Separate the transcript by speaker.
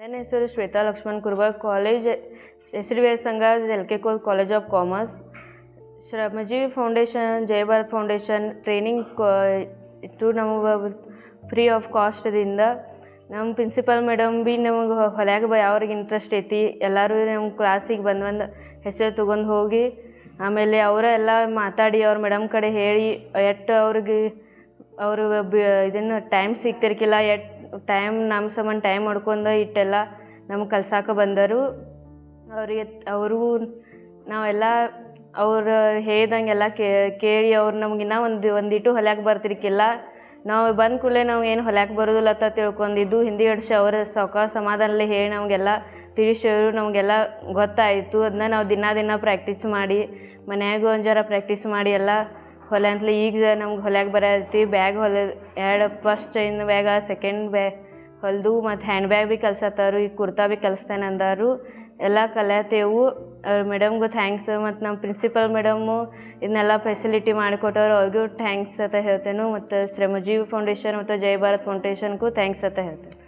Speaker 1: ನನ್ನ ಹೆಸರು Shweta Lakshman Kurba. College SDVS Sangha LK college of commerce. Shramajeevi foundation, Jai Bharat foundation training ಇಟ್ಟು ನಮಗೆ ಫ್ರೀ ಆಫ್ ಕಾಸ್ಟ್ದಿಂದ ನಮ್ಮ ಪ್ರಿನ್ಸಿಪಲ್ ಮೇಡಮ್ ಭೀ ನಮಗೆ ಹೊಲ್ಯಾಗ ಯಾವ್ರಿಗೆ ಇಂಟ್ರೆಸ್ಟ್ ಐತಿ ಎಲ್ಲರೂ ನಮ್ಮ ಕ್ಲಾಸಿಗೆ ಬಂದು ಹೆಸರು ತೊಗೊಂಡು ಹೋಗಿ ಆಮೇಲೆ ಅವರೆಲ್ಲ ಮಾತಾಡಿ ಅವ್ರ ಮೇಡಮ್ ಕಡೆ ಹೇಳಿ ಎಟ್ಟು ಅವ್ರಿಗೆ ಅವರು ಇದನ್ನು ಟೈಮ್ ಸಿಗ್ತಿರ್ಕಿಲ್ಲ, ಟೈಮ್ ನಮ್ಮ ಸಂಬಂಧ ಟೈಮ್ ಮಾಡ್ಕೊಂಡು ಇಟ್ಟೆಲ್ಲ ನಮ್ಗೆ ಕಲ್ಸಾಕ ಬಂದರು. ಅವ್ರಿಗೂ ನಾವೆಲ್ಲ ಅವ್ರು ಹೇಳ್ದಂಗೆಲ್ಲ ಕೇಳಿ ಅವ್ರು ನಮ್ಗೆ ಇನ್ನೂ ಒಂದಿಟ್ಟು ಹೊಲ್ಯಾಕ ಬರ್ತಿರ್ಕಿಲ್ಲ. ನಾವು ಬಂದ ಕೂಡಲೇ ನಾವು ಏನು ಹೊಲ್ಯಾಕ ಬರೋದಿಲ್ಲ ಅಂತ ತಿಳ್ಕೊಂಡಿದ್ದು ಹಿಂದಿ ವರ್ಷ ಅವರ ಸಮಾಧಾನಲ್ಲೇ ಹೇಳಿ ನಮಗೆಲ್ಲ ತಿಳಿಸೋರು, ನಮಗೆಲ್ಲ ಗೊತ್ತಾಯಿತು. ಅದನ್ನ ನಾವು ದಿನ ಪ್ರಾಕ್ಟೀಸ್ ಮಾಡಿ ಮನ್ಯಾಗ ಒಂದು ಜರ ಪ್ರಾಕ್ಟೀಸ್ ಮಾಡಿ ಎಲ್ಲ ಹೊಲ್ಯಾಂತಲೇ ಈಗ ನಮ್ಗೆ ಹೊಲ್ಯಾಕ ಬರತ್ತಿ. ಬ್ಯಾಗ್ ಫಸ್ಟ್ ಇನ್ನು ಬ್ಯಾಗ ಸೆಕೆಂಡ್ ಬ್ಯಾಗ್ ಹೊಲಿದು ಮತ್ತು ಹ್ಯಾಂಡ್ ಬ್ಯಾಗ್ ಭೀ ಕಲ್ಸತ್ತಾರು, ಈಗ ಕುರ್ತಾ ಭೀ ಕಲಿಸ್ತೇನೆ ಅಂದಾರು. ಎಲ್ಲ ಕಲಿಯತ್ತೇವು. ಅವ್ರ ಮೇಡಮ್ಗೂ ಥ್ಯಾಂಕ್ಸ್. ಮತ್ತು ನಮ್ಮ ಪ್ರಿನ್ಸಿಪಲ್ ಮೇಡಮ್ಮು ಇದನ್ನೆಲ್ಲ ಫೆಸಿಲಿಟಿ ಮಾಡಿಕೊಟ್ಟವ್ರು, ಅವ್ರಿಗೂ ಥ್ಯಾಂಕ್ಸ್ ಅಂತ ಹೇಳ್ತೇನೆ. ಮತ್ತು ಶ್ರಮಜೀವಿ ಫೌಂಡೇಶನ್ ಮತ್ತು ಜೈ ಭಾರತ್ ಫೌಂಡೇಶನ್ಗೂ ಥ್ಯಾಂಕ್ಸ್ ಅಂತ ಹೇಳ್ತೇನೆ.